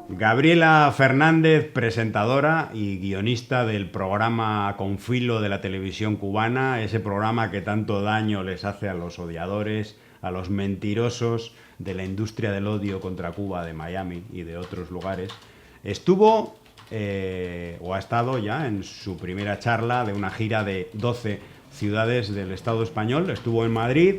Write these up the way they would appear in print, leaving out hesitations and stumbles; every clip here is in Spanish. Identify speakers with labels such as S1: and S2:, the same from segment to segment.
S1: Gabriela Fernández, presentadora y guionista del programa Con Filo de la televisión cubana, ese programa que tanto daño les hace a los odiadores, a los mentirosos de la industria del odio contra Cuba de Miami y de otros lugares. Estuvo o ha estado ya en su primera charla de una gira de 12 ciudades del Estado español. Estuvo en Madrid,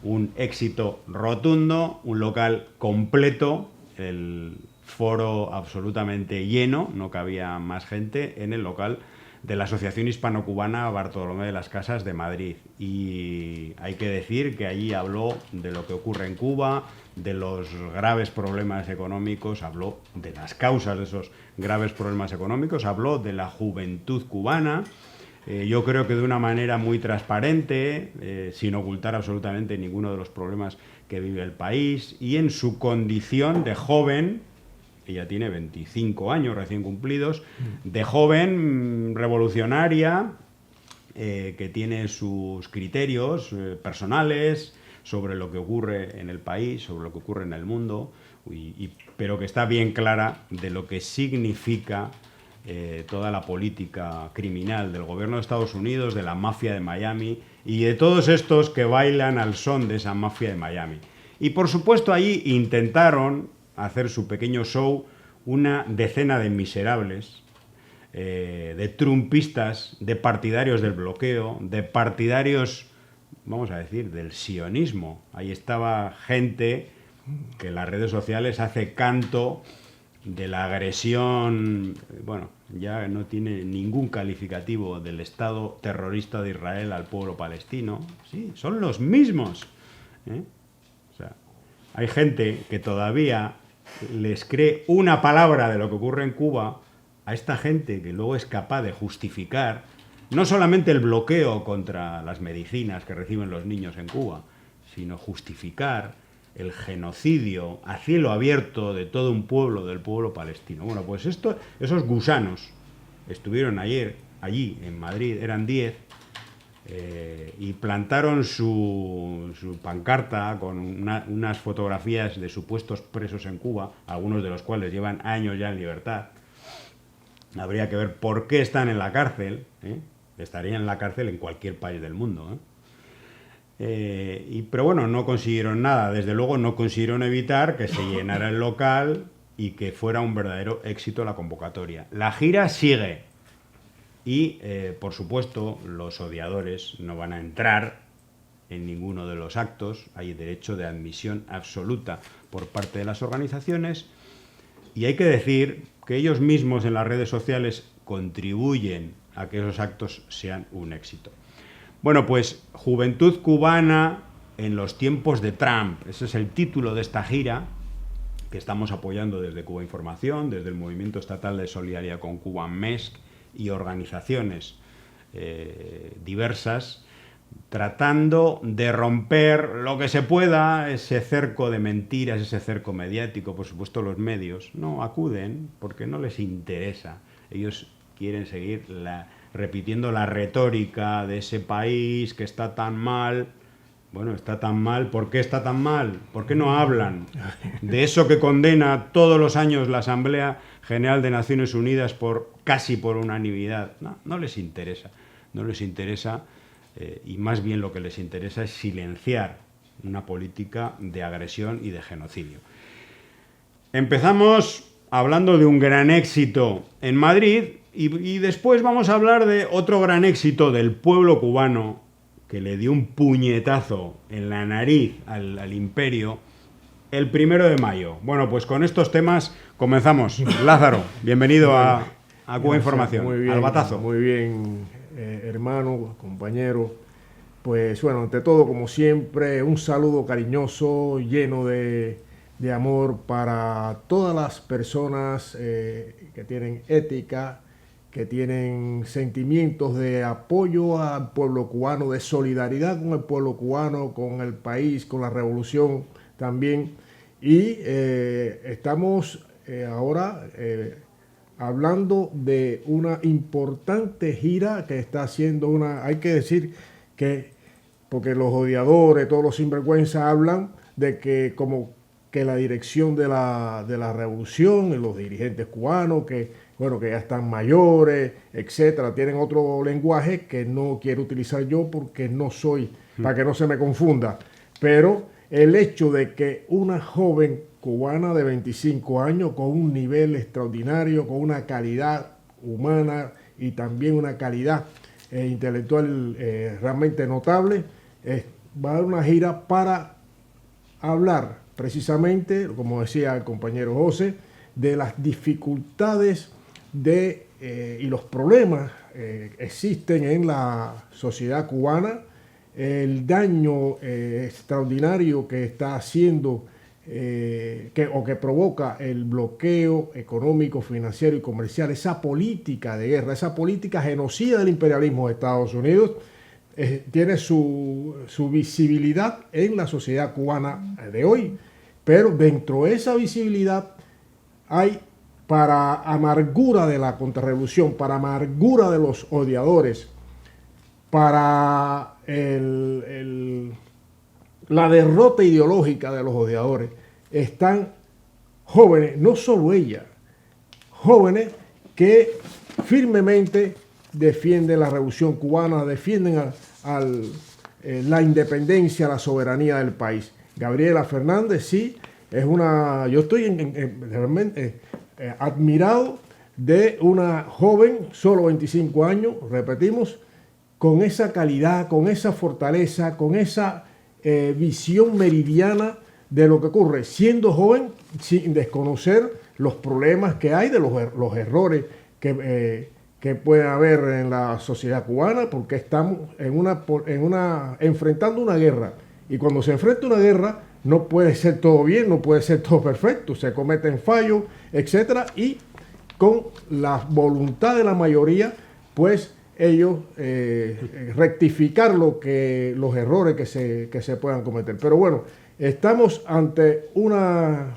S1: un éxito rotundo, un local completo, el foro absolutamente lleno, no cabía más gente, en el local de la Asociación Hispano-Cubana Bartolomé de las Casas de Madrid. Y hay que decir que allí habló de lo que ocurre en Cuba, de los graves problemas económicos, habló de las causas de esos graves problemas económicos, habló de la juventud cubana, yo creo que de una manera muy transparente, sin ocultar absolutamente ninguno de los problemas que vive el país, y en su condición de joven, ella tiene 25 años recién cumplidos, de joven revolucionaria, que tiene sus criterios personales sobre lo que ocurre en el país, sobre lo que ocurre en el mundo, pero que está bien clara de lo que significa toda la política criminal del gobierno de Estados Unidos, de la mafia de Miami y de todos estos que bailan al son de esa mafia de Miami. Y por supuesto allí intentaron hacer su pequeño show una decena de miserables, de trumpistas, de partidarios del bloqueo, de partidarios, vamos a decir, del sionismo. Ahí estaba gente que en las redes sociales hace canto de la agresión, bueno, ya no tiene ningún calificativo del Estado terrorista de Israel al pueblo palestino. Sí, son los mismos. O sea, hay gente que todavía les cree una palabra de lo que ocurre en Cuba a esta gente que luego es capaz de justificar no solamente el bloqueo contra las medicinas que reciben los niños en Cuba, sino justificar el genocidio a cielo abierto de todo un pueblo, del pueblo palestino. Bueno, pues esos gusanos estuvieron ayer allí en Madrid, eran 10, y plantaron su pancarta con unas fotografías de supuestos presos en Cuba, algunos de los cuales llevan años ya en libertad. Habría que ver por qué están en la cárcel, estarían en la cárcel en cualquier país del mundo, pero bueno, no consiguieron nada. Desde luego no consiguieron evitar que se llenara el local y que fuera un verdadero éxito la convocatoria. La gira sigue. Y, por supuesto, los odiadores no van a entrar en ninguno de los actos. Hay derecho de admisión absoluta por parte de las organizaciones. Y hay que decir que ellos mismos en las redes sociales contribuyen a que esos actos sean un éxito. Bueno, pues Juventud Cubana en los tiempos de Trump. Ese es el título de esta gira que estamos apoyando desde Cuba Información, desde el Movimiento Estatal de Solidaridad con Cuba, MESC, y organizaciones diversas, tratando de romper lo que se pueda, ese cerco de mentiras, ese cerco mediático. Por supuesto, los medios no acuden porque no les interesa. Ellos quieren seguir repitiendo la retórica de ese país que está tan mal. Bueno, está tan mal. ¿Por qué está tan mal? ¿Por qué no hablan de eso que condena todos los años la Asamblea General de Naciones Unidas casi por unanimidad? No les interesa. No les interesa, y más bien lo que les interesa es silenciar una política de agresión y de genocidio. Empezamos hablando de un gran éxito en Madrid y después vamos a hablar de otro gran éxito del pueblo cubano que le dio un puñetazo en la nariz al imperio el 1 de mayo. Bueno, pues con estos temas comenzamos. Lázaro, bienvenido a Cuba Información.
S2: Muy bien,
S1: al batazo.
S2: Muy bien, hermano, compañero. Pues bueno, ante todo, como siempre, un saludo cariñoso, lleno de amor para todas las personas que tienen ética, que tienen sentimientos de apoyo al pueblo cubano, de solidaridad con el pueblo cubano, con el país, con la revolución también. Y estamos ahora hablando de una importante gira que está haciendo hay que decir que, porque los odiadores, todos los sinvergüenzas hablan de que como que la dirección de la revolución, los dirigentes cubanos, que ya están mayores, etcétera, tienen otro lenguaje que no quiero utilizar yo porque no soy, para que no se me confunda. Pero el hecho de que una joven cubana de 25 años, con un nivel extraordinario, con una calidad humana y también una calidad intelectual realmente notable, va a dar una gira para hablar precisamente, como decía el compañero José, de las dificultades y los problemas existen en la sociedad cubana, el daño extraordinario que está haciendo que provoca el bloqueo económico, financiero y comercial, esa política de guerra, esa política genocida del imperialismo de Estados Unidos, tiene su visibilidad en la sociedad cubana de hoy. Pero dentro de esa visibilidad hay, para amargura de la contrarrevolución, para amargura de los odiadores, para la derrota ideológica de los odiadores, están jóvenes, no solo ella, jóvenes que firmemente defienden la revolución cubana, defienden la independencia, la soberanía del país. Gabriela Fernández, sí, es una... Yo estoy realmente admirado de una joven, solo 25 años, repetimos, con esa calidad, con esa fortaleza, con esa visión meridiana de lo que ocurre, siendo joven, sin desconocer los problemas que hay, de los errores que puede haber en la sociedad cubana, porque estamos enfrentando una guerra. Y cuando se enfrenta una guerra, no puede ser todo bien, no puede ser todo perfecto, se cometen fallos, etcétera, y con la voluntad de la mayoría, pues ellos rectificar los errores que se puedan cometer. Pero bueno, estamos ante una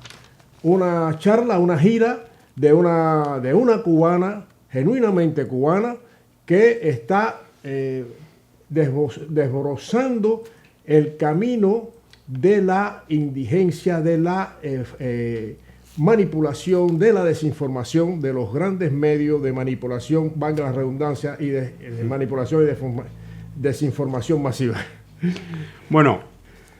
S2: charla, una gira de una cubana, genuinamente cubana, que está desbrozando el camino de la indigencia, de la manipulación, de la desinformación, de los grandes medios de manipulación, valga la redundancia, y de manipulación y desinformación masiva.
S1: Bueno,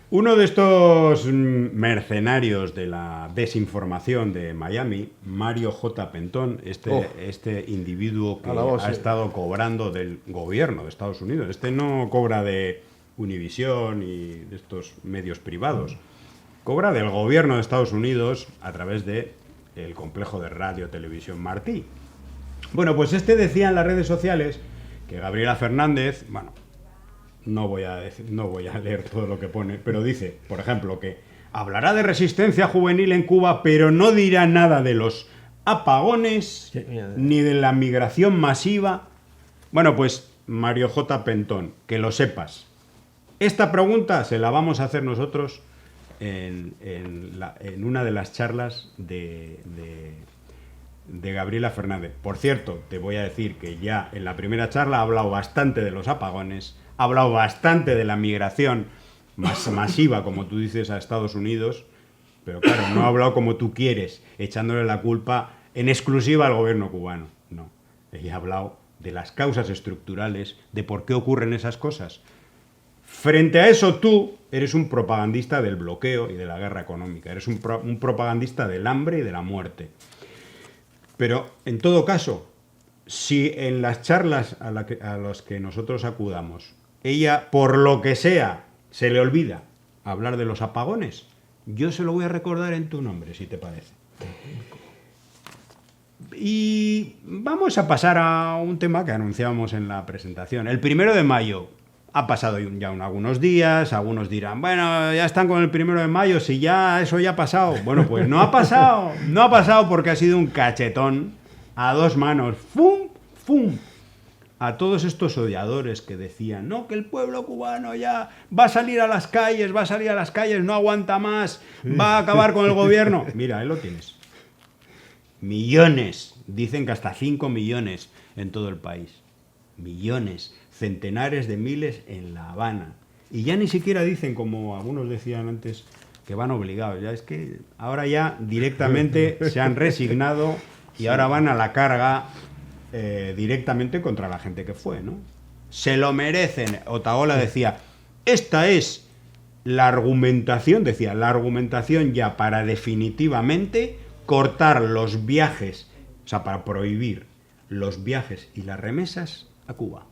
S1: uno de estos mercenarios de la desinformación de Miami, Mario J. Pentón, este individuo que ha estado cobrando del gobierno de Estados Unidos, no cobra de Univisión y de estos medios privados, cobra del gobierno de Estados Unidos a través del complejo de radio televisión Martí. Bueno, pues decía en las redes sociales que Gabriela Fernández, bueno, no voy a leer todo lo que pone, pero dice, por ejemplo, que hablará de resistencia juvenil en Cuba, pero no dirá nada de los apagones ni de la migración masiva. Bueno, pues Mario J. Pentón, que lo sepas. Esta pregunta se la vamos a hacer nosotros en una de las charlas de Gabriela Fernández. Por cierto, te voy a decir que ya en la primera charla ha hablado bastante de los apagones, ha hablado bastante de la migración masiva, como tú dices, a Estados Unidos, pero claro, no ha hablado como tú quieres, echándole la culpa en exclusiva al gobierno cubano. No, ella ha hablado de las causas estructurales, de por qué ocurren esas cosas. Frente a eso, tú eres un propagandista del bloqueo y de la guerra económica, eres un propagandista del hambre y de la muerte. Pero, en todo caso, si en las charlas a las que nosotros acudamos, ella, por lo que sea, se le olvida hablar de los apagones, yo se lo voy a recordar en tu nombre, si te parece. Y vamos a pasar a un tema que anunciábamos en la presentación. El 1 de mayo ha pasado ya algunos días, algunos dirán, bueno, ya están con el 1 de mayo, si ya eso ya ha pasado. Bueno, pues no ha pasado porque ha sido un cachetón a dos manos, ¡fum! ¡Fum! A todos estos odiadores que decían, no, que el pueblo cubano ya va a salir a las calles, no aguanta más, va a acabar con el gobierno. Mira, ahí lo tienes. Millones, dicen que hasta 5 millones en todo el país. Millones, centenares de miles en La Habana. Y ya ni siquiera dicen, como algunos decían antes, que van obligados. Ya es que ahora ya directamente se han resignado y ahora van a la carga directamente contra la gente que fue, ¿no? Se lo merecen. Otaola decía, esta es la argumentación, ya para definitivamente cortar los viajes, o sea, para prohibir los viajes y las remesas a Cuba.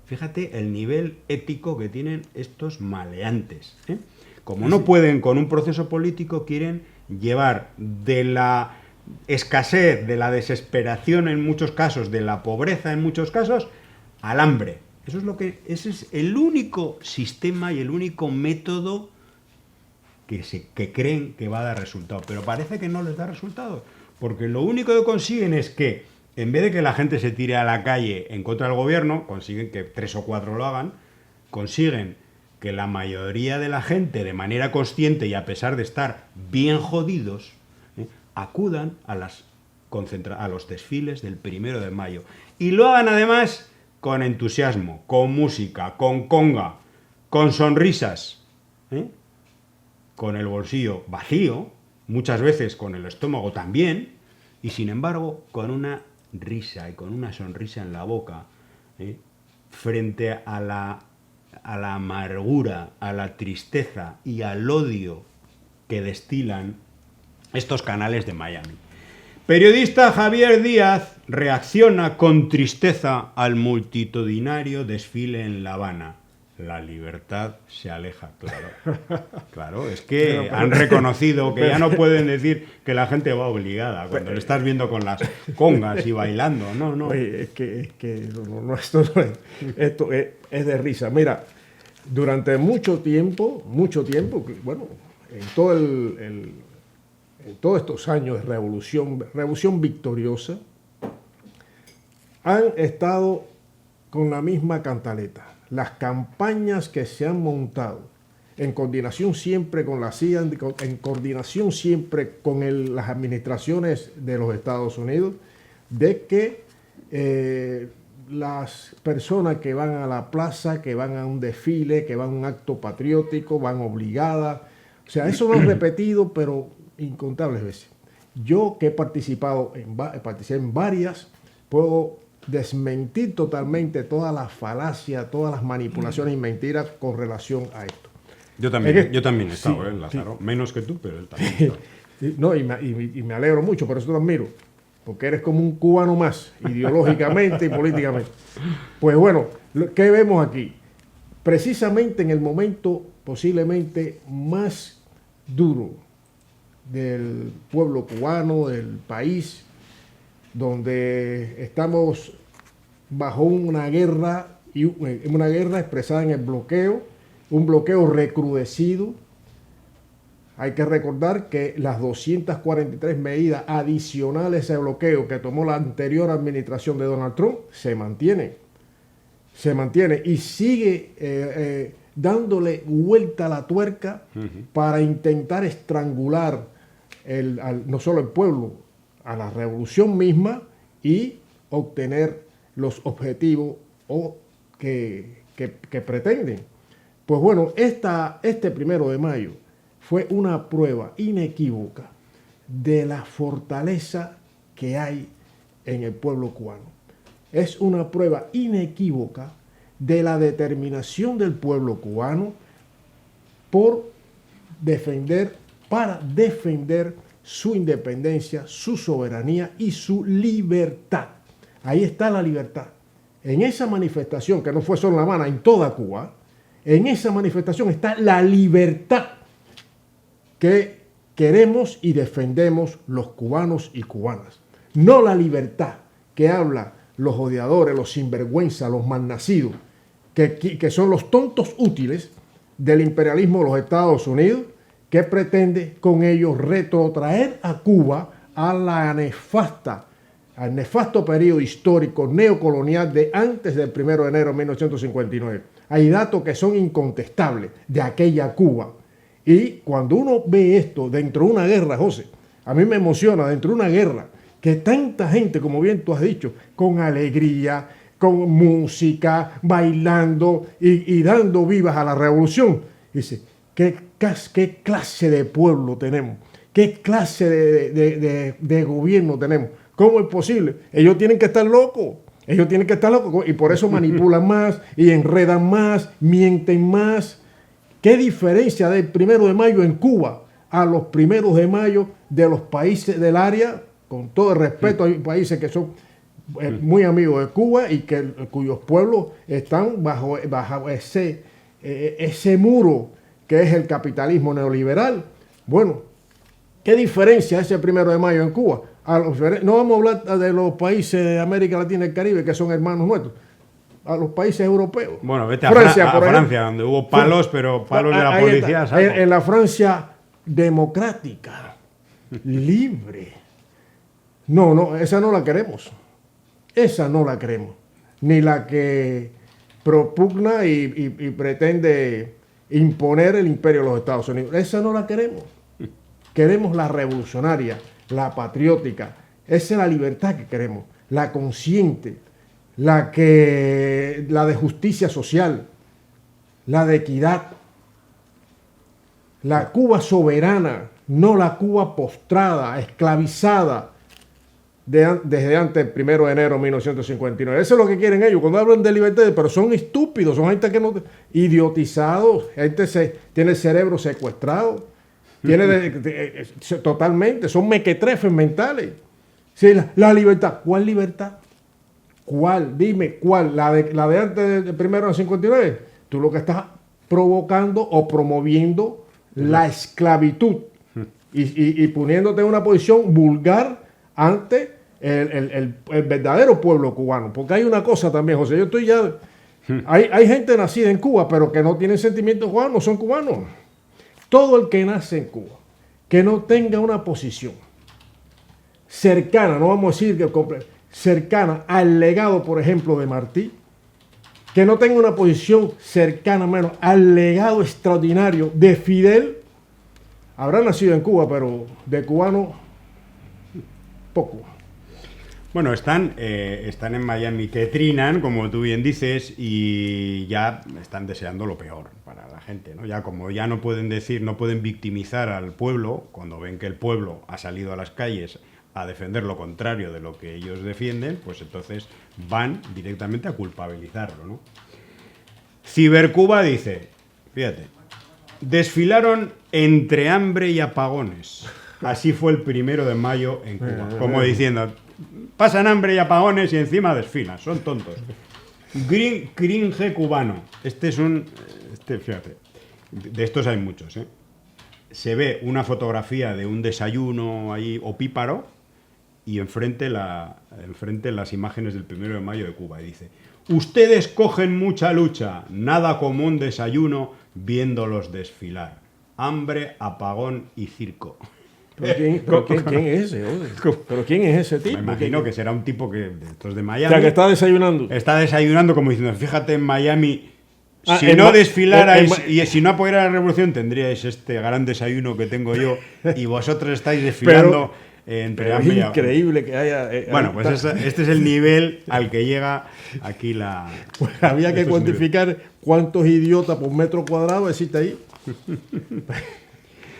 S1: Fíjate el nivel ético que tienen estos maleantes, ¿eh? Como no pueden con un proceso político, quieren llevar de la escasez, de la desesperación en muchos casos, de la pobreza en muchos casos, al hambre. Ese es el único sistema y el único método que creen que va a dar resultado. Pero parece que no les da resultado, porque lo único que consiguen es que, en vez de que la gente se tire a la calle en contra del gobierno, consiguen que 3 o 4 lo hagan, consiguen que la mayoría de la gente, de manera consciente y a pesar de estar bien jodidos, acudan a los desfiles del 1 de mayo. Y lo hagan además con entusiasmo, con música, con conga, con sonrisas, con el bolsillo vacío, muchas veces con el estómago también, y sin embargo con una risa y con una sonrisa en la boca, frente a la amargura, a la tristeza y al odio que destilan estos canales de Miami. Periodista Javier Díaz reacciona con tristeza al multitudinario desfile en La Habana. La libertad se aleja, claro. Claro, es que han reconocido que ya no pueden decir que la gente va obligada cuando le estás viendo con las congas y bailando. No.
S2: Oye, esto es de risa. Mira, durante mucho tiempo, bueno, en todos estos años de revolución victoriosa, han estado con la misma cantaleta. Las campañas que se han montado en coordinación siempre con la CIA, en coordinación siempre con las administraciones de los Estados Unidos, de que las personas que van a la plaza, que van a un desfile, que van a un acto patriótico, van obligadas. O sea, eso lo he repetido, pero incontables veces. Yo que he participado participé en varias, puedo desmentir totalmente todas las falacias, todas las manipulaciones y mentiras con relación a esto.
S1: Yo también he estado, Lázaro. Sí. Menos que tú, pero él también ha estado.
S2: No, y me alegro mucho, por eso te admiro, porque eres como un cubano más, ideológicamente y políticamente. Pues bueno, ¿qué vemos aquí? Precisamente en el momento posiblemente más duro del pueblo cubano, del país, donde estamos bajo una guerra expresada en el bloqueo, un bloqueo recrudecido. Hay que recordar que las 243 medidas adicionales a ese bloqueo que tomó la anterior administración de Donald Trump se mantiene y sigue dándole vuelta a la tuerca para intentar estrangular no solo el pueblo, a la revolución misma y obtener los objetivos que pretenden. Pues bueno, este 1 de mayo fue una prueba inequívoca de la fortaleza que hay en el pueblo cubano. Es una prueba inequívoca de la determinación del pueblo cubano para defender su independencia, su soberanía y su libertad. Ahí está la libertad. En esa manifestación, que no fue solo en La Habana, en toda Cuba, en esa manifestación está la libertad que queremos y defendemos los cubanos y cubanas. No la libertad que hablan los odiadores, los sinvergüenzas, los malnacidos, que son los tontos útiles del imperialismo de los Estados Unidos, que pretende con ellos retrotraer a Cuba al nefasto periodo histórico neocolonial de antes del 1 de enero de 1959. Hay datos que son incontestables de aquella Cuba. Y cuando uno ve esto dentro de una guerra, José, a mí me emociona dentro de una guerra, que tanta gente, como bien tú has dicho, con alegría, con música, bailando y dando vivas a la revolución. Dice, ¿qué qué clase de pueblo tenemos, qué clase de gobierno tenemos. ¿Cómo es posible? Ellos tienen que estar locos. Ellos tienen que estar locos y por eso manipulan más y enredan más, mienten más. ¿Qué diferencia del 1 de mayo en Cuba a los 1 de mayo de los países del área? Con todo el respeto, hay países que son muy amigos de Cuba y cuyos pueblos están bajo ese muro que es el capitalismo neoliberal. Bueno, ¿qué diferencia ese 1 de mayo en Cuba? No vamos a hablar de los países de América Latina y el Caribe que son hermanos nuestros, a los países europeos.
S1: Bueno, vete a Francia, donde hubo palos, pero palos de la policía.
S2: En la Francia democrática, libre. No, esa no la queremos. Esa no la queremos. Ni la que propugna y pretende imponer el imperio de los Estados Unidos. Esa no la queremos. Queremos la revolucionaria, la patriótica. Esa es la libertad que queremos. La consciente, la de justicia social, la de equidad. La Cuba soberana, no la Cuba postrada, esclavizada desde antes del 1 de enero de 1959. Eso es lo que quieren ellos cuando hablan de libertad, pero son estúpidos, son gente que no, idiotizados, gente tiene el cerebro secuestrado, totalmente, son mequetrefes mentales. Sí, la libertad, ¿cuál libertad? ¿Cuál? Dime, ¿cuál? ¿La de antes del 1 de 59? Tú lo que estás provocando o promoviendo la esclavitud y poniéndote en una posición vulgar ante el verdadero pueblo cubano. Porque hay una cosa también, José, yo estoy ya... Hay gente nacida en Cuba, pero que no tienen sentimientos cubanos, no son cubanos. Todo el que nace en Cuba, que no tenga una posición cercana, no vamos a decir que cercana al legado, por ejemplo, de Martí, que no tenga una posición cercana menos al legado extraordinario de Fidel, habrá nacido en Cuba, pero de cubano poco.
S1: Bueno, están en Miami, que trinan, como tú bien dices, y ya están deseando lo peor para la gente, ¿no? Ya como ya no pueden victimizar al pueblo, cuando ven que el pueblo ha salido a las calles a defender lo contrario de lo que ellos defienden, pues entonces van directamente a culpabilizarlo, ¿no? Cibercuba dice, fíjate, desfilaron entre hambre y apagones. Así fue el 1 de mayo en Cuba. Como diciendo, pasan hambre y apagones y encima desfilan, son tontos. Cringe cubano. Fíjate, de estos hay muchos, ¿eh? Se ve una fotografía de un desayuno ahí opíparo y enfrente las imágenes del 1 de mayo de Cuba. Y dice, ustedes cogen mucha lucha, nada como un desayuno viéndolos desfilar. Hambre, apagón y circo.
S2: ¿Pero quién es ese? ¿Pero quién es ese tipo?
S1: Me imagino que será un tipo de estos de Miami.
S2: O sea, que está desayunando.
S1: Está desayunando como diciendo, fíjate en Miami, si no desfilarais y si no apoyara la revolución tendríais este gran desayuno que tengo yo y vosotros estáis desfilando entre hambre y apagón.
S2: Es increíble que haya...
S1: Bueno, pues este es el nivel al que llega aquí la...
S2: Pues había que cuantificar cuántos idiotas por metro cuadrado existe ahí.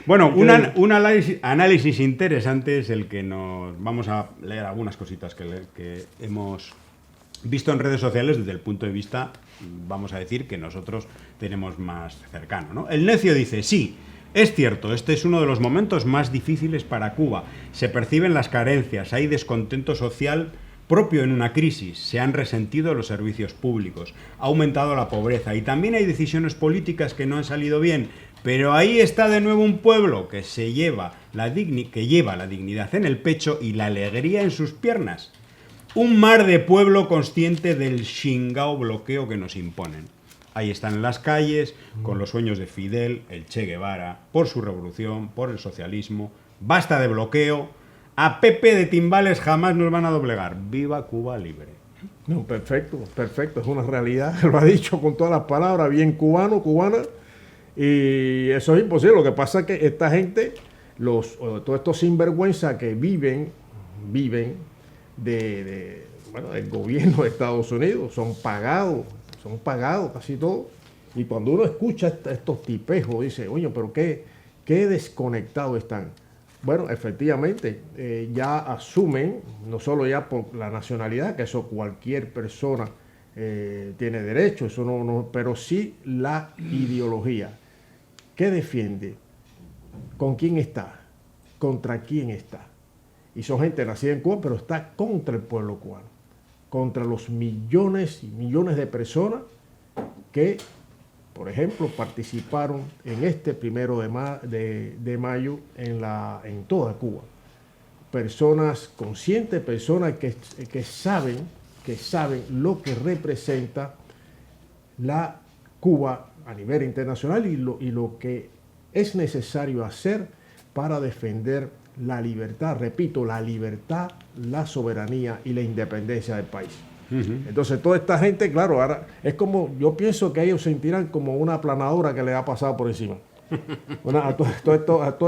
S1: Bueno, un análisis interesante es el que vamos a leer algunas cositas que hemos visto en redes sociales desde el punto de vista, vamos a decir, que nosotros tenemos más cercano, ¿no? El necio dice, sí, es cierto, este es uno de los momentos más difíciles para Cuba. Se perciben las carencias, hay descontento social propio en una crisis, se han resentido los servicios públicos, ha aumentado la pobreza y también hay decisiones políticas que no han salido bien. Pero ahí está de nuevo un pueblo que lleva la dignidad en el pecho y la alegría en sus piernas. Un mar de pueblo consciente del chingao bloqueo que nos imponen. Ahí están en las calles, con los sueños de Fidel, el Che Guevara, por su revolución, por el socialismo. Basta de bloqueo. A Pepe de Timbales jamás nos van a doblegar. ¡Viva Cuba libre!
S2: No, perfecto, es una realidad. Lo ha dicho con todas las palabras, bien cubano, cubana. Y eso es imposible. Lo que pasa es que esta gente, todos estos sinvergüenzas que viven del gobierno de Estados Unidos, son pagados casi todos, Y cuando uno escucha estos tipejos, dice, oye, pero qué desconectados están. Bueno, efectivamente, ya asumen, no solo ya por la nacionalidad, que eso cualquier persona tiene derecho, eso no, pero sí la ideología. ¿Qué defiende? ¿Con quién está? ¿Contra quién está? Y son gente nacida en Cuba, pero está contra el pueblo cubano, contra los millones y millones de personas que, por ejemplo, participaron en este 1 de mayo en toda Cuba. Personas conscientes, personas que saben lo que representa la Cuba a nivel internacional y lo que es necesario hacer para defender la libertad, repito, la libertad, la soberanía y la independencia del país. Entonces toda esta gente, claro, ahora es como, yo pienso que ellos sentirán como una aplanadora que le ha pasado por encima. A todos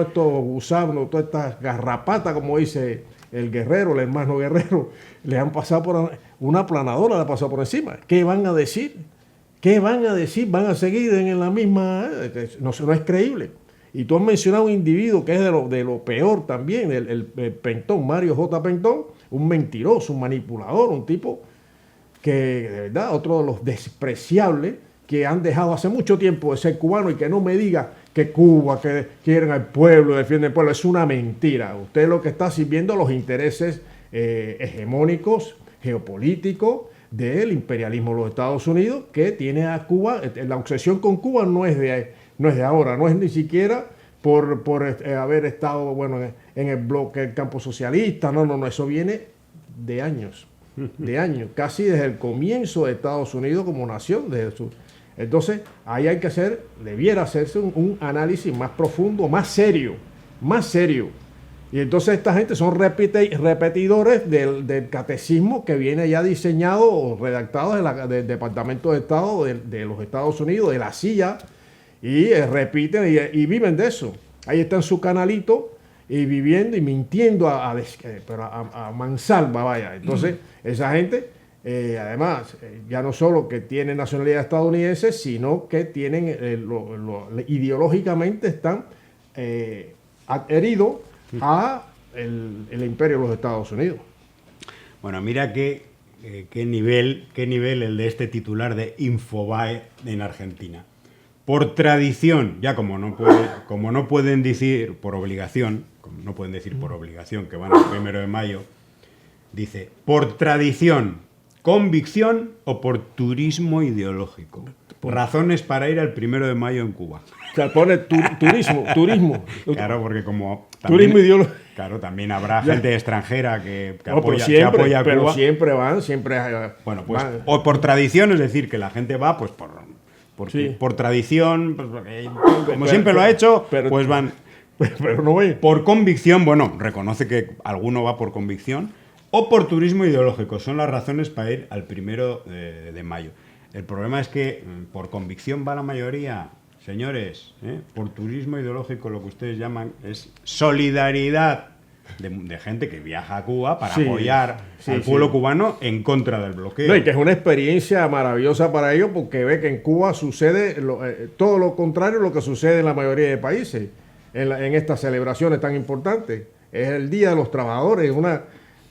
S2: estos gusanos, todas estas garrapatas, como dice el guerrero, el hermano guerrero, le han pasado por una aplanadora, le ha pasado por encima. ¿Qué van a decir? ¿Qué van a decir? ¿Van a seguir en la misma? No es creíble. Y tú has mencionado un individuo que es de lo peor también, el Pentón, Mario J. Pentón, un mentiroso, un manipulador, un tipo que de verdad, otro de los despreciables que han dejado hace mucho tiempo de ser cubano, y que no me diga que Cuba, que quieren al pueblo, defienden al pueblo, es una mentira. Usted lo que está sirviendo los intereses hegemónicos, geopolíticos del imperialismo de los Estados Unidos, que tiene a Cuba, la obsesión con Cuba no es de ahora, no es ni siquiera por haber estado en el bloque del campo socialista, no, eso viene de años, casi desde el comienzo de Estados Unidos como nación. Entonces, ahí debiera hacerse un análisis más profundo, más serio. Y entonces esta gente son repetidores del catecismo que viene ya diseñado o redactado del Departamento de Estado de los Estados Unidos, de la CIA, y repiten y viven de eso. Ahí está en su canalito y viviendo y mintiendo a mansalva, vaya. Entonces, esa gente, además, ya no solo que tienen nacionalidad estadounidense, sino que tienen, ideológicamente están adheridos a el imperio de los Estados Unidos.
S1: Bueno, mira qué nivel el de este titular de Infobae en Argentina. Por tradición, ya como no pueden decir por obligación, que van al 1 de mayo, dice, por tradición, convicción o por turismo ideológico. Razones para ir al 1 de mayo en Cuba.
S2: O sea, pone turismo.
S1: Claro, porque como
S2: turismo ideológico.
S1: Claro, también habrá gente extranjera que apoya a Cuba.
S2: Pero siempre van.
S1: Bueno, pues van. O por tradición, es decir, que la gente va pues por tradición, pues, siempre lo ha hecho, pues van.
S2: Pero no voy.
S1: Por convicción, reconoce que alguno va por convicción, o por turismo ideológico. Son las razones para ir al 1 de mayo. El problema es que por convicción va la mayoría. Señores, por turismo ideológico lo que ustedes llaman es solidaridad de gente que viaja a Cuba para apoyar al pueblo cubano en contra del bloqueo.
S2: No, y que es una experiencia maravillosa para ellos, porque ve que en Cuba sucede todo lo contrario a lo que sucede en la mayoría de países, en estas celebraciones tan importantes. Es el Día de los Trabajadores,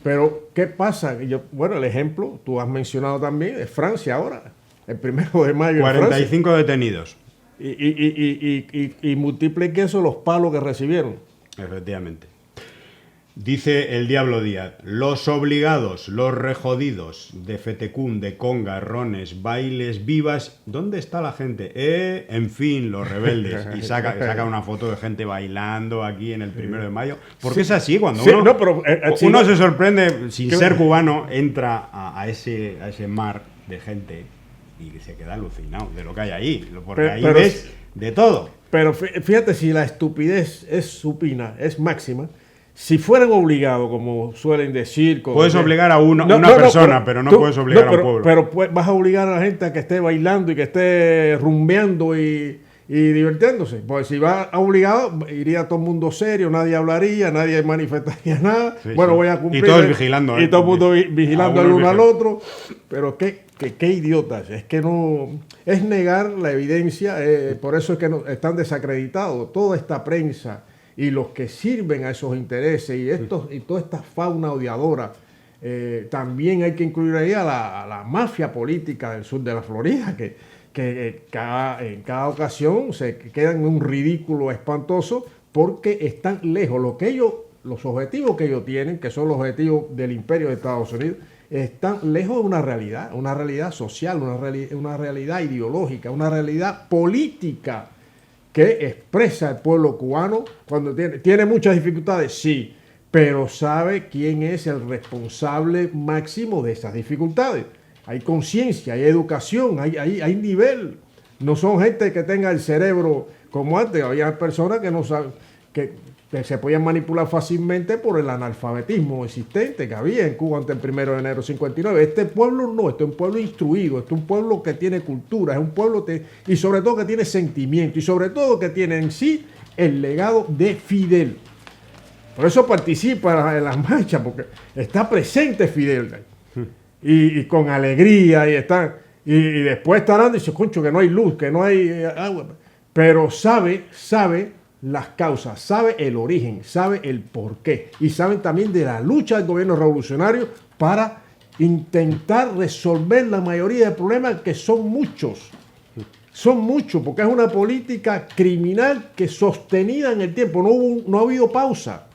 S2: pero ¿qué pasa? El ejemplo, tú has mencionado también, es Francia ahora, el 1 de mayo
S1: 45 detenidos.
S2: Y multiplique eso los palos que recibieron.
S1: Efectivamente. Dice el Diablo Díaz, los obligados, los rejodidos de Fetecún, de conga, rones, bailes, vivas, ¿dónde está la gente? En fin, los rebeldes. Y saca una foto de gente bailando aquí en el 1 de mayo. Porque es así, cuando uno se sorprende, sin ser cubano, entra a ese mar de gente y se queda alucinado de lo que hay ahí. Porque ahí ves de todo.
S2: Pero fíjate, si la estupidez es supina, es máxima. Si fueran obligados, como suelen decir...
S1: Puedes obligar a una persona, pero no puedes obligar a un pueblo.
S2: Pero vas a obligar a la gente a que esté bailando y que esté rumbeando y y divirtiéndose. Pues si va obligado, iría todo el mundo serio, nadie hablaría, nadie manifestaría nada.
S1: Sí,
S2: bueno,
S1: sí.
S2: voy a cumplir.
S1: Y todos vigilando.
S2: Y todo el mundo vigilando el uno al otro. Pero qué idiotas. Es que no. Es negar la evidencia. Por eso es que están desacreditados. Toda esta prensa y los que sirven a esos intereses y toda esta fauna odiadora. También hay que incluir ahí a la mafia política del sur de la Florida, que en cada ocasión se quedan en un ridículo espantoso porque están lejos. Los objetivos que ellos tienen, que son los objetivos del imperio de Estados Unidos, están lejos de una realidad social, una realidad ideológica, una realidad política que expresa el pueblo cubano cuando tiene muchas dificultades, sí, pero sabe quién es el responsable máximo de esas dificultades. Hay conciencia, hay educación, hay nivel. No son gente que tenga el cerebro como antes. Había personas que no saben, que se podían manipular fácilmente por el analfabetismo existente que había en Cuba antes del 1 de enero de 59. Este pueblo no, este es un pueblo instruido, este es un pueblo que tiene cultura, es un pueblo y sobre todo que tiene sentimiento y sobre todo que tiene en sí el legado de Fidel. Por eso participa en las marchas, porque está presente Fidel. Y con alegría, y después estarán diciendo, concho, que no hay luz, que no hay agua. Pero sabe las causas, sabe el origen, sabe el porqué. Y saben también de la lucha del gobierno revolucionario para intentar resolver la mayoría de problemas, que son muchos. Son muchos, porque es una política criminal que sostenida en el tiempo. No ha habido pausa.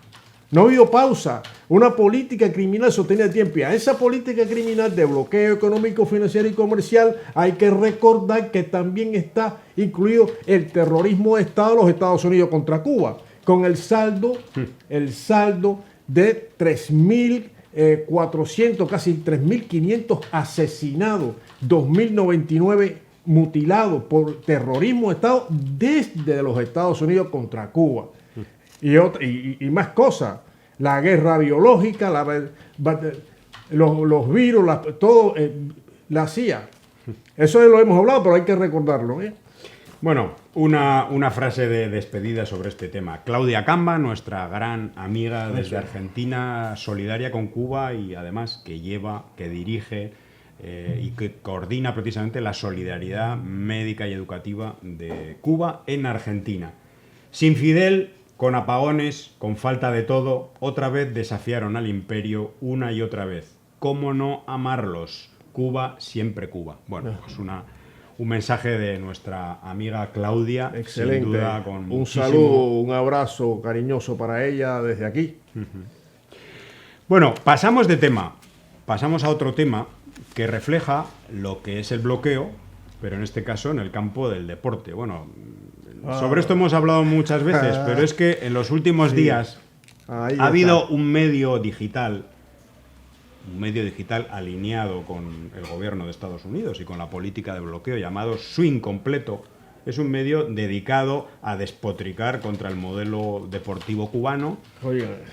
S2: No ha habido pausa. Una política criminal sostenida en el tiempo. Y a esa política criminal de bloqueo económico, financiero y comercial hay que recordar que también está incluido el terrorismo de Estado de los Estados Unidos contra Cuba, con el saldo de 3.400, casi 3.500 asesinados, 2.099 mutilados por terrorismo de Estado desde los Estados Unidos contra Cuba. Y más cosas, la guerra biológica, los virus, todo, la CIA. Eso lo hemos hablado, pero hay que recordarlo.
S1: Bueno, una frase de despedida sobre este tema. Claudia Camba, nuestra gran amiga desde Argentina, solidaria con Cuba y además que dirige y que coordina precisamente la solidaridad médica y educativa de Cuba en Argentina. Sin Fidel, con apagones, con falta de todo, otra vez desafiaron al imperio una y otra vez. ¿Cómo no amarlos? Cuba, siempre Cuba. Bueno, es un mensaje de nuestra amiga Claudia.
S2: Excelente.
S1: Sin duda, con
S2: un
S1: muchísimo...
S2: saludo, un abrazo cariñoso para ella desde aquí.
S1: Bueno, pasamos de tema. Pasamos a otro tema que refleja lo que es el bloqueo, pero en este caso en el campo del deporte. Bueno, sobre esto hemos hablado muchas veces, pero es que en los últimos días ha habido un medio digital alineado con el gobierno de Estados Unidos y con la política de bloqueo llamado Swing Completo. Es un medio dedicado a despotricar contra el modelo deportivo cubano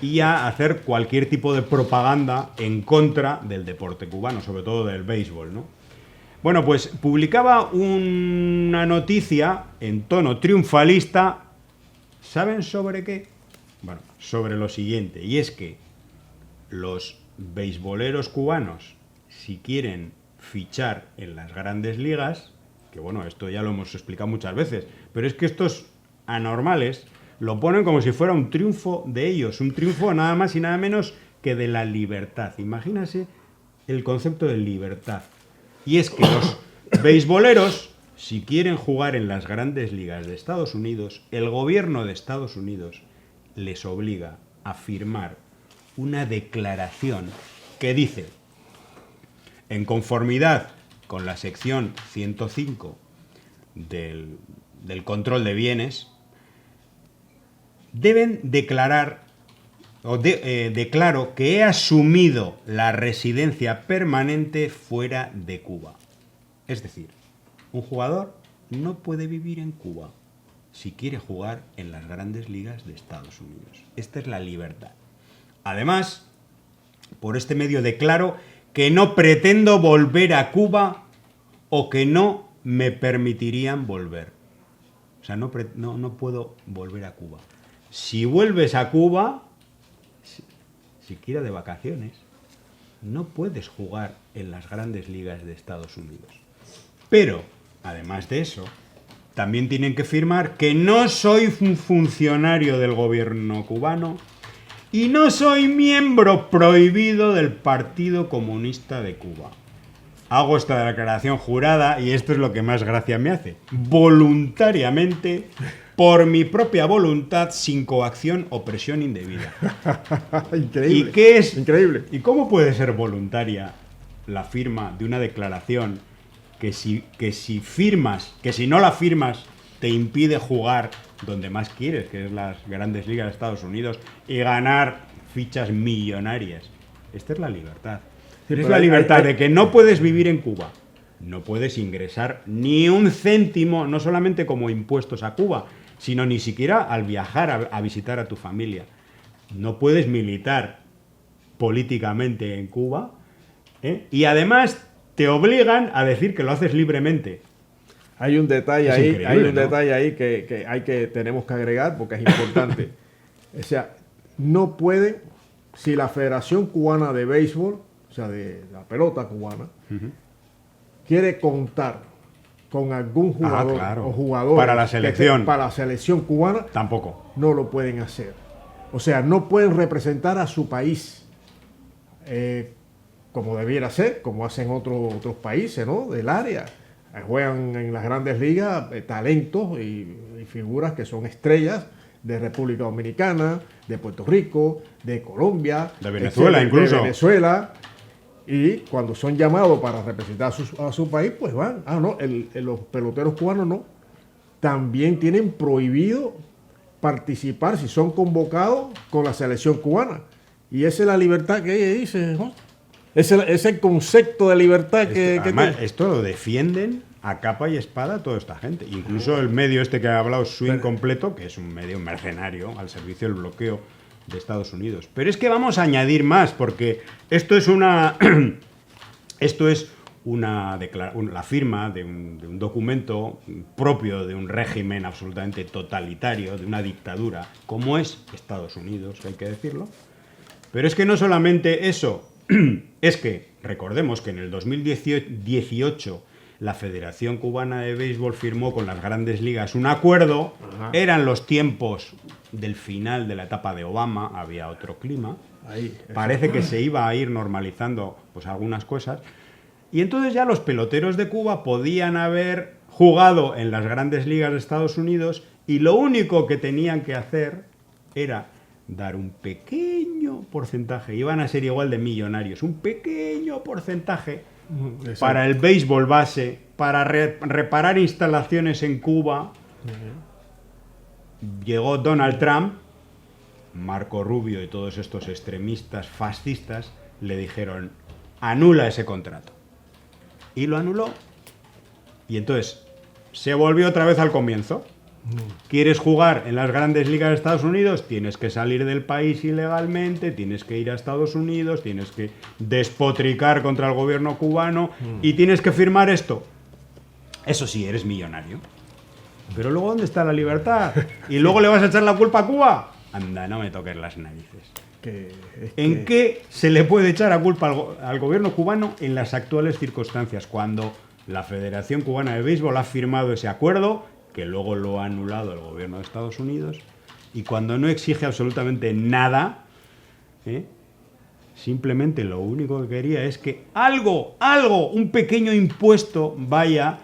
S1: y a hacer cualquier tipo de propaganda en contra del deporte cubano, sobre todo del béisbol, ¿no? Bueno, pues publicaba una noticia en tono triunfalista. ¿Saben sobre qué? Bueno, sobre lo siguiente, y es que los beisboleros cubanos, si quieren fichar en las grandes ligas, que bueno, esto ya lo hemos explicado muchas veces, pero es que estos anormales lo ponen como si fuera un triunfo de ellos, un triunfo nada más y nada menos que de la libertad. Imagínense el concepto de libertad. Y es que los beisboleros, si quieren jugar en las grandes ligas de Estados Unidos, el gobierno de Estados Unidos les obliga a firmar una declaración que dice, en conformidad con la sección 105 del control de bienes, deben declarar, declaro que he asumido la residencia permanente fuera de Cuba. Es decir, un jugador no puede vivir en Cuba si quiere jugar en las grandes ligas de Estados Unidos. Esta es la libertad. Además, por este medio declaro que no pretendo volver a Cuba o que no me permitirían volver. sea, no puedo volver a Cuba. Si vuelves a Cuba, siquiera de vacaciones, no puedes jugar en las grandes ligas de Estados Unidos. Pero, además de eso, también tienen que firmar que no soy un funcionario del gobierno cubano y no soy miembro prohibido del Partido Comunista de Cuba. Hago esta declaración jurada, y esto es lo que más gracia me hace, voluntariamente, por mi propia voluntad, sin coacción o presión indebida.
S2: Increíble.
S1: ¿Y qué es?
S2: Increíble.
S1: ¿Y cómo puede ser voluntaria la firma de una declaración que si firmas, que si no la firmas, te impide jugar donde más quieres, que es las grandes ligas de Estados Unidos, y ganar fichas millonarias? Esta es la libertad.
S2: Sí,
S1: es
S2: pero
S1: la
S2: hay-
S1: libertad
S2: hay-
S1: de que no puedes vivir en Cuba, no puedes ingresar ni un céntimo, no solamente como impuestos a Cuba, sino ni siquiera al viajar a visitar a tu familia. No puedes militar políticamente en Cuba, ¿eh? Y además te obligan a decir que lo haces libremente.
S2: Hay un detalle
S1: Es
S2: ahí,
S1: increíble,
S2: hay un
S1: ¿no?
S2: detalle ahí que tenemos que agregar porque es importante. O sea, no puede, si la Federación Cubana de Béisbol, o sea, de la pelota cubana, quiere contar con algún jugador
S1: claro.
S2: o jugadores
S1: Para la selección.
S2: para la selección cubana,
S1: Tampoco.
S2: no lo pueden hacer. O sea, no pueden representar a su país como debiera ser, como hacen otros países, ¿no? Del área. Juegan en las grandes ligas talentos y figuras que son estrellas de República Dominicana, de Puerto Rico, de Colombia,
S1: De Venezuela,
S2: etcétera,
S1: incluso.
S2: de Venezuela. Y cuando son llamados para representar a su país, pues van. Ah, no, los peloteros cubanos no. También tienen prohibido participar si son convocados con la selección cubana. Y esa es la libertad que ella dice, ¿no? Ese es el concepto de libertad que
S1: Además,
S2: tiene.
S1: esto lo defienden a capa y espada toda esta gente. Incluso el medio este que ha hablado, Swing Completo, que es un medio mercenario al servicio del bloqueo de Estados Unidos. Pero es que vamos a añadir más, porque esto es una la firma de un documento propio de un régimen absolutamente totalitario, de una dictadura, como es Estados Unidos, hay que decirlo. Pero es que no solamente eso, es que recordemos que en el 2018 la Federación Cubana de Béisbol firmó con las grandes ligas un acuerdo.
S2: Ajá.
S1: Eran los tiempos del final de la etapa de Obama, había otro clima.
S2: Ahí, eso.
S1: Parece que se iba a ir normalizando pues algunas cosas. Y entonces ya los peloteros de Cuba podían haber jugado en las grandes ligas de Estados Unidos y lo único que tenían que hacer era dar un pequeño porcentaje, iban a ser igual de millonarios, un pequeño porcentaje
S2: Exacto.
S1: para el béisbol base, para reparar instalaciones en Cuba. Llegó Donald Trump, Marco Rubio y todos estos extremistas fascistas le dijeron, anula ese contrato. Y lo anuló. Y entonces se volvió otra vez al comienzo. ¿Quieres jugar en las grandes ligas de Estados Unidos? Tienes que salir del país ilegalmente, tienes que ir a Estados Unidos, tienes que despotricar contra el gobierno cubano y tienes que firmar esto. Eso sí, eres millonario. Pero luego, ¿dónde está la libertad? ¿Y luego le vas a echar la culpa a Cuba? Anda, no me toques las narices. ¿En qué se le puede echar a culpa al gobierno cubano en las actuales circunstancias? Cuando la Federación Cubana de Béisbol ha firmado ese acuerdo, que luego lo ha anulado el gobierno de Estados Unidos, y cuando no exige absolutamente nada, simplemente lo único que quería es que algo, un pequeño impuesto vaya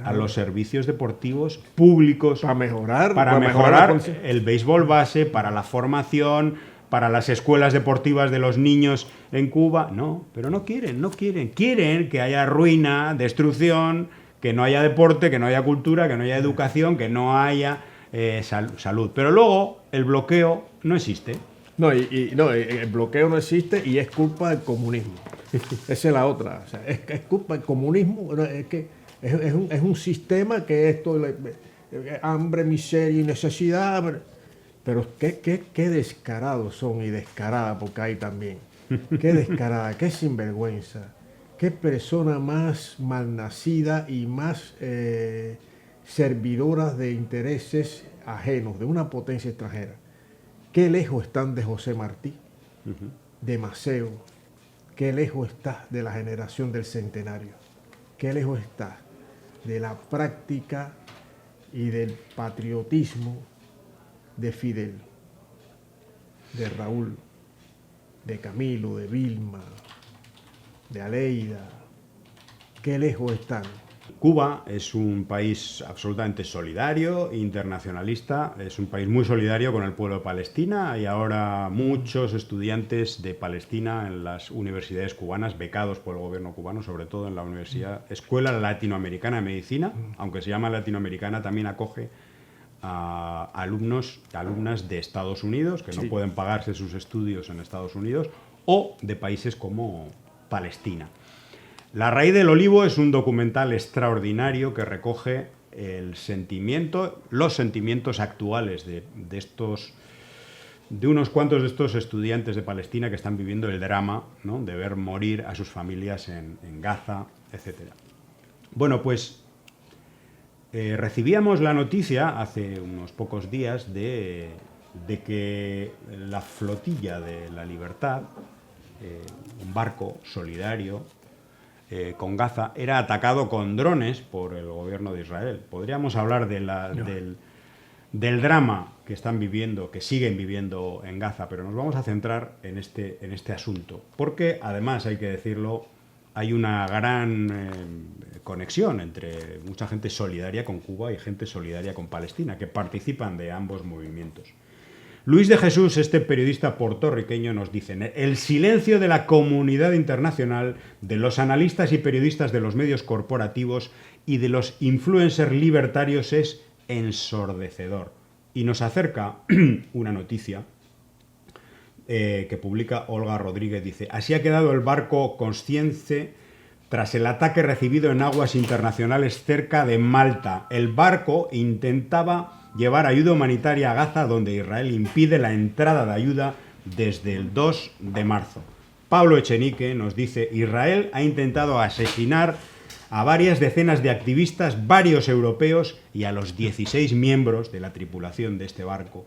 S1: a los servicios deportivos públicos
S2: para mejorar
S1: el béisbol base, para la formación, para las escuelas deportivas de los niños en Cuba. No, pero no quieren. Quieren que haya ruina, destrucción, que no haya deporte, que no haya cultura, que no haya educación, que no haya salud. Pero luego el bloqueo no existe.
S2: No, el bloqueo no existe y es culpa del comunismo. Esa es la otra. O sea, es culpa del comunismo. Es que es un sistema que esto, hambre, miseria y necesidad. Pero qué descarados son y descaradas, porque hay también. Qué descarada, qué sinvergüenza. Qué persona más malnacida y más servidoras de intereses ajenos, de una potencia extranjera. Qué lejos están de José Martí, de Maceo, qué lejos está de la generación del centenario, qué lejos está de la práctica y del patriotismo de Fidel, de Raúl, de Camilo, de Vilma, de Aleida. Qué lejos están.
S1: Cuba es un país absolutamente solidario, internacionalista, es un país muy solidario con el pueblo de Palestina. Hay ahora muchos estudiantes de Palestina en las universidades cubanas, becados por el gobierno cubano, sobre todo en la Escuela Latinoamericana de Medicina, aunque se llama Latinoamericana, también acoge a alumnos y alumnas de Estados Unidos, que no pueden pagarse sus estudios en Estados Unidos, o de países como Palestina. La raíz del olivo es un documental extraordinario que recoge los sentimientos actuales de unos cuantos de estos estudiantes de Palestina que están viviendo el drama, ¿no?, de ver morir a sus familias en Gaza, etc. Bueno, pues recibíamos la noticia hace unos pocos días de que la flotilla de la Libertad, un barco solidario con Gaza, era atacado con drones por el gobierno de Israel. Podríamos hablar del drama que están viviendo, que siguen viviendo en Gaza, pero nos vamos a centrar en este asunto, porque además, hay que decirlo, hay una gran conexión entre mucha gente solidaria con Cuba y gente solidaria con Palestina, que participan de ambos movimientos. Luis de Jesús, este periodista puertorriqueño, nos dice: el silencio de la comunidad internacional, de los analistas y periodistas de los medios corporativos y de los influencers libertarios es ensordecedor. Y nos acerca una noticia que publica Olga Rodríguez. Dice: así ha quedado el barco Conscience tras el ataque recibido en aguas internacionales cerca de Malta. El barco intentaba llevar ayuda humanitaria a Gaza, donde Israel impide la entrada de ayuda desde el 2 de marzo. Pablo Echenique nos dice: Israel ha intentado asesinar a varias decenas de activistas, varios europeos y a los 16 miembros de la tripulación de este barco,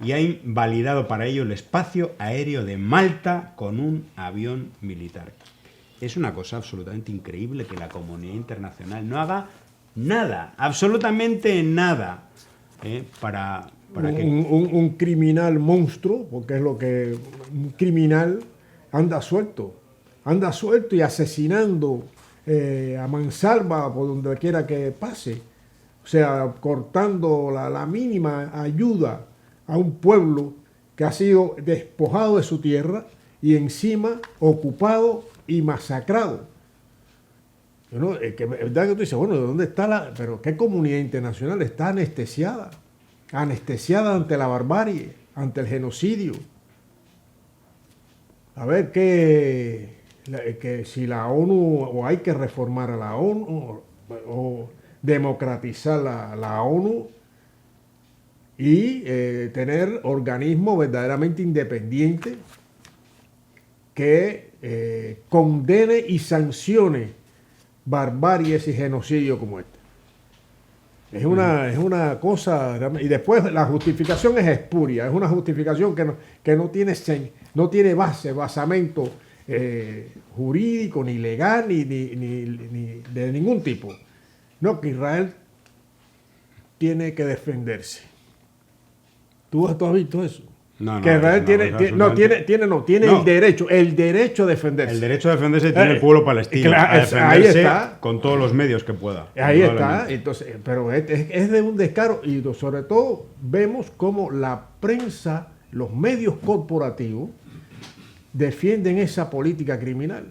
S1: y ha invalidado para ello el espacio aéreo de Malta con un avión militar. Es una cosa absolutamente increíble que la comunidad internacional no haga nada, absolutamente nada, para que
S2: un criminal monstruo, porque es lo que un criminal anda suelto y asesinando a mansalva por donde quiera que pase, o sea, cortando la mínima ayuda a un pueblo que ha sido despojado de su tierra y encima ocupado y masacrado. ¿No? Que, ¿verdad que tú dices, bueno, ¿de dónde está pero qué comunidad internacional está anestesiada ante la barbarie, ante el genocidio? A ver que si la ONU, o hay que reformar a la ONU, o democratizar la ONU y tener organismos verdaderamente independientes que condene y sancione barbaries y genocidio como este. Es una cosa, y después la justificación es espuria, es una justificación que no tiene basamento jurídico, ni legal, ni de ningún tipo. No, que Israel tiene que defenderse. ¿Tú has visto eso?
S1: No,
S2: que Israel tiene
S1: No.
S2: el derecho a defenderse.
S1: El derecho a defenderse tiene el pueblo palestino, a defenderse
S2: ahí está,
S1: con todos los medios que pueda.
S2: Ahí está, entonces, pero es de un descaro, y sobre todo vemos cómo la prensa, los medios corporativos defienden esa política criminal,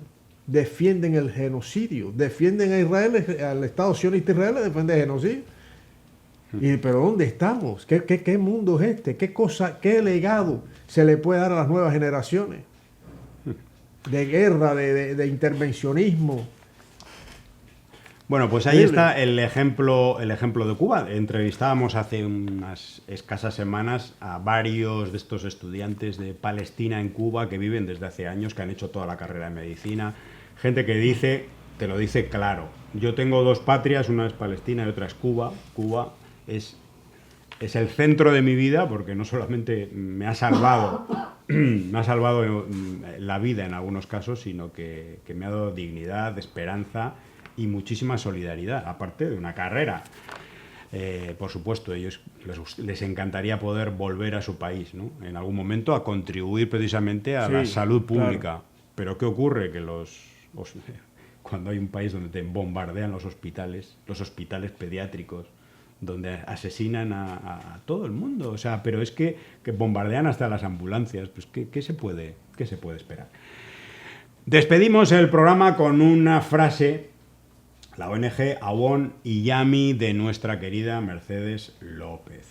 S2: defienden el genocidio, defienden a Israel, al Estado sionista Israel, defiende el genocidio. Pero ¿dónde estamos? ¿Qué mundo es este? ¿Qué legado se le puede dar a las nuevas generaciones? De guerra, de intervencionismo.
S1: Bueno, pues ahí está el ejemplo de Cuba. Entrevistábamos hace unas escasas semanas a varios de estos estudiantes de Palestina en Cuba que viven desde hace años, que han hecho toda la carrera de medicina. Gente que dice te lo dice claro. Yo tengo dos patrias, una es Palestina y otra es Cuba. Cuba es el centro de mi vida porque no solamente me ha salvado la vida en algunos casos, sino que me ha dado dignidad, esperanza y muchísima solidaridad, aparte de una carrera. Por supuesto, ellos les encantaría poder volver a su país, ¿no? En algún momento a contribuir precisamente a la salud pública. Claro. Pero ¿qué ocurre? Que cuando hay un país donde te bombardean los hospitales pediátricos, donde asesinan a todo el mundo, o sea, pero es que bombardean hasta las ambulancias, pues ¿qué se puede esperar? Despedimos el programa con una frase, la ONG Awon y Yami, de nuestra querida Mercedes López,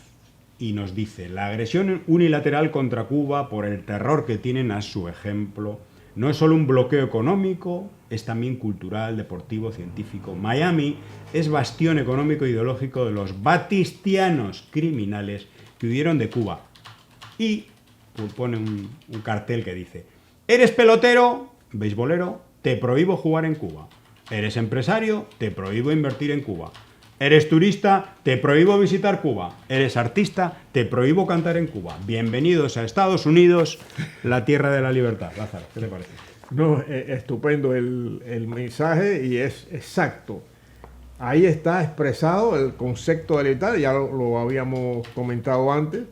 S1: y nos dice: la agresión unilateral contra Cuba por el terror que tienen a su ejemplo no es solo un bloqueo económico, es también cultural, deportivo, científico. Miami es bastión económico e ideológico de los batistianos criminales que huyeron de Cuba. Y pone un cartel que dice: eres pelotero, beisbolero, te prohíbo jugar en Cuba. Eres empresario, te prohíbo invertir en Cuba. Eres turista, te prohíbo visitar Cuba. Eres artista, te prohíbo cantar en Cuba. Bienvenidos a Estados Unidos, la tierra de la libertad. Lázaro, ¿qué te parece?
S2: No, estupendo el mensaje y es exacto. Ahí está expresado el concepto de libertad, ya lo habíamos comentado antes,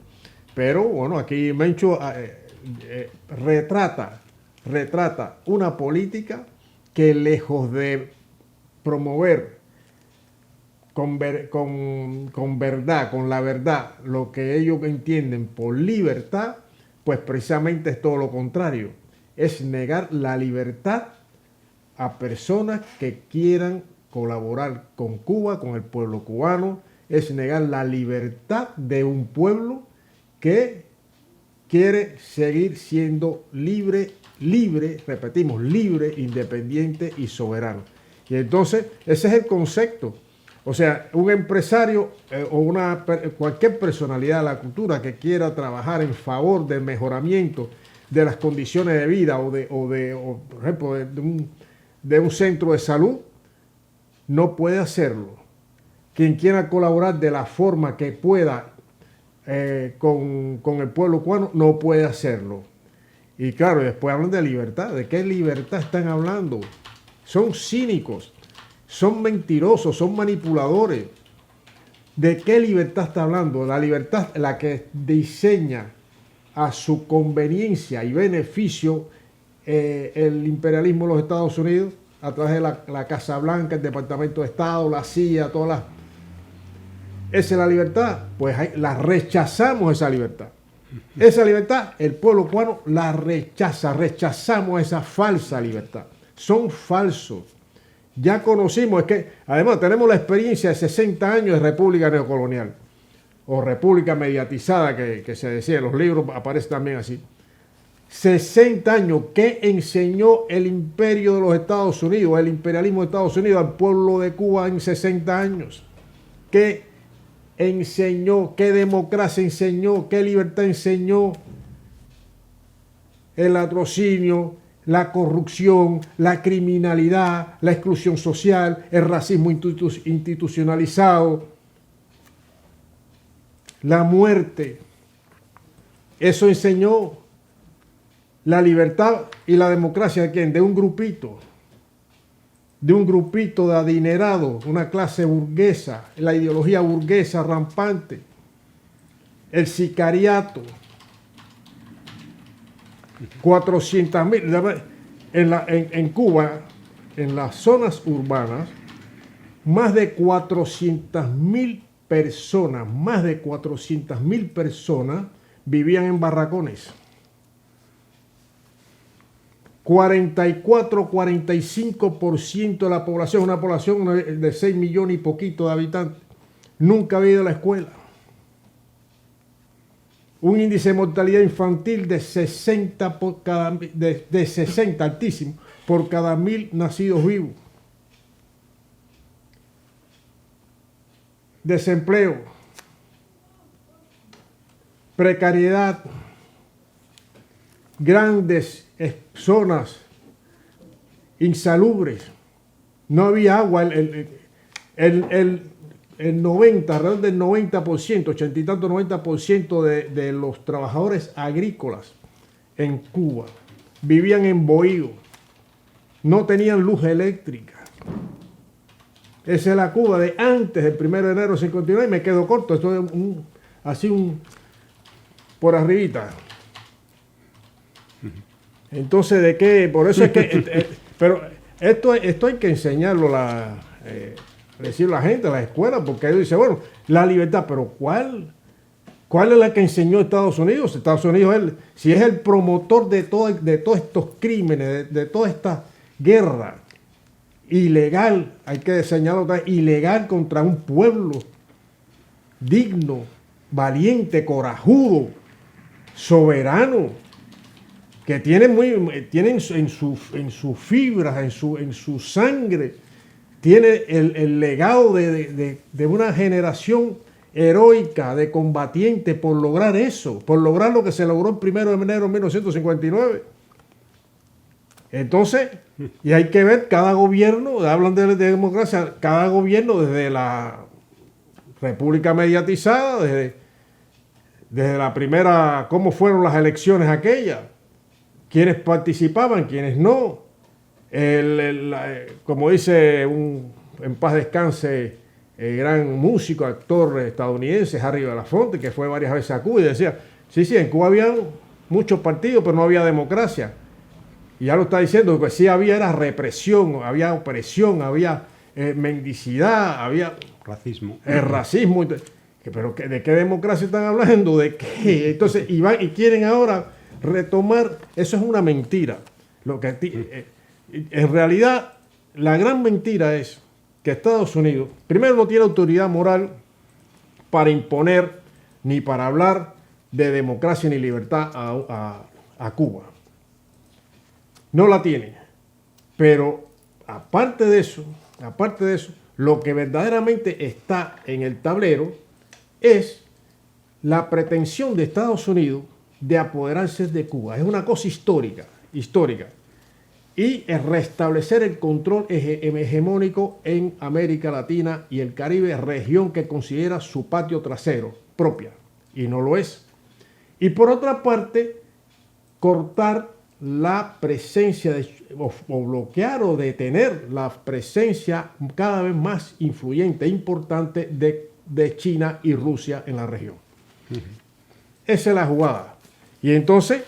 S2: pero bueno, aquí Mencho retrata una política que, lejos de promover con verdad, con la verdad, lo que ellos entienden por libertad, pues precisamente es todo lo contrario. Es negar la libertad a personas que quieran colaborar con Cuba, con el pueblo cubano. Es negar la libertad de un pueblo que quiere seguir siendo libre, repetimos, libre, independiente y soberano. Y entonces, ese es el concepto. O sea, un empresario o cualquier personalidad de la cultura que quiera trabajar en favor del mejoramiento de las condiciones de vida o por ejemplo, de un centro de salud, no puede hacerlo. Quien quiera colaborar de la forma que pueda con el pueblo cubano, no puede hacerlo. Y claro, después hablan de libertad. ¿De qué libertad están hablando? Son cínicos, son mentirosos, son manipuladores. ¿De qué libertad está hablando? La libertad, la que diseña a su conveniencia y beneficio el imperialismo de los Estados Unidos a través de la Casa Blanca, el Departamento de Estado, la CIA, todas las... Esa es la libertad. Pues la rechazamos esa libertad. Esa libertad, el pueblo cubano la rechaza, rechazamos esa falsa libertad. Son falsos. Ya conocimos, es que además tenemos la experiencia de 60 años de república neocolonial o república mediatizada que se decía en los libros, aparece también así. 60 años que enseñó el imperio de los Estados Unidos, el imperialismo de Estados Unidos al pueblo de Cuba en 60 años. ¿Qué enseñó? ¿Qué democracia enseñó? ¿Qué libertad enseñó? El latrocinio, la corrupción, la criminalidad, la exclusión social, el racismo institucionalizado, la muerte. Eso enseñó la libertad y la democracia de ¿quién? De un grupito de adinerados, una clase burguesa, la ideología burguesa rampante, el sicariato. 400.000 en Cuba, en las zonas urbanas, más de 400.000 personas vivían en barracones. 44-45% de la población, una población de 6 millones y poquito de habitantes, nunca había ido a la escuela. Un índice de mortalidad infantil de 60 altísimo, por cada 1.000 nacidos vivos. Desempleo, precariedad, grandes zonas insalubres, no había agua. El 90, alrededor del 90%, 80 y tanto 90% de los trabajadores agrícolas en Cuba vivían en bohío, no tenían luz eléctrica. Esa es la Cuba de antes del 1 de enero de 59, y me quedo corto, esto es así por arribita. Entonces, ¿de qué? Por eso es que, pero esto hay que enseñarlo decirlo a la gente, a la escuela, porque ellos dicen, bueno, la libertad, pero ¿cuál es la que enseñó Estados Unidos? Estados Unidos, si es el promotor de todos estos crímenes, de toda esta guerra ilegal, hay que señalarlo, ilegal contra un pueblo digno, valiente, corajudo, soberano, que tienen en sus fibras, en su sangre, tiene el legado de una generación heroica, de combatientes por lograr eso, por lograr lo que se logró el 1 de enero de 1959. Entonces, y hay que ver cada gobierno, hablan de democracia, cada gobierno desde la República mediatizada, desde la primera, cómo fueron las elecciones aquellas, quiénes participaban, quiénes no. Como dice en paz descanse, el gran músico, actor estadounidense, Harry Belafonte, que fue varias veces a Cuba y decía, sí, en Cuba había muchos partidos, pero no había democracia. Y ya lo está diciendo, que sí era represión, había opresión, había mendicidad, había
S1: racismo.
S2: Racismo. Pero ¿de qué democracia están hablando? ¿De qué? Entonces, y quieren ahora retomar, eso es una mentira. En realidad, la gran mentira es que Estados Unidos, primero, no tiene autoridad moral para imponer ni para hablar de democracia ni libertad a Cuba. No la tiene. Pero aparte de eso, lo que verdaderamente está en el tablero es la pretensión de Estados Unidos de apoderarse de Cuba. Es una cosa histórica. Y es restablecer el control hegemónico en América Latina y el Caribe, región que considera su patio trasero propia, y no lo es. Y por otra parte, cortar la presencia o bloquear o detener la presencia cada vez más influyente e importante de China y Rusia en la región. Esa es la jugada. Y entonces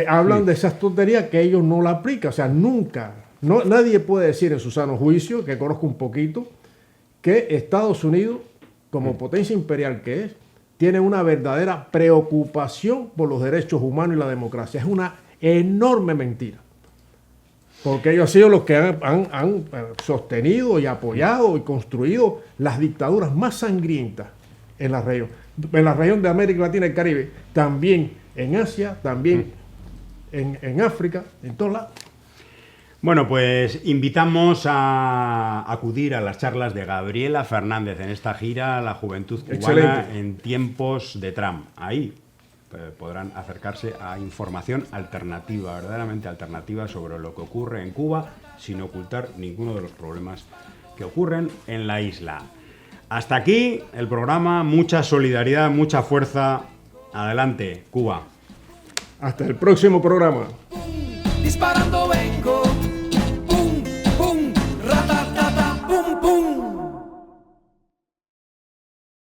S2: hablan de esas tonterías que ellos no la aplican. O sea, nunca, nadie puede decir en su sano juicio, que conozco un poquito, que Estados Unidos, como potencia imperial que es, tiene una verdadera preocupación por los derechos humanos y la democracia. Es una enorme mentira. Porque ellos han sido los que han sostenido y apoyado y construido las dictaduras más sangrientas en la región de América Latina y el Caribe, también en Asia, también en África, en todos lados.
S1: Bueno, pues invitamos a acudir a las charlas de Gabriela Fernández en esta gira La Juventud Cubana. Excelente. En tiempos de Trump. Ahí podrán acercarse a información alternativa, verdaderamente alternativa, sobre lo que ocurre en Cuba, sin ocultar ninguno de los problemas que ocurren en la isla. Hasta aquí el programa, mucha solidaridad, mucha fuerza. Adelante, Cuba.
S2: Hasta el próximo programa.
S3: Disparando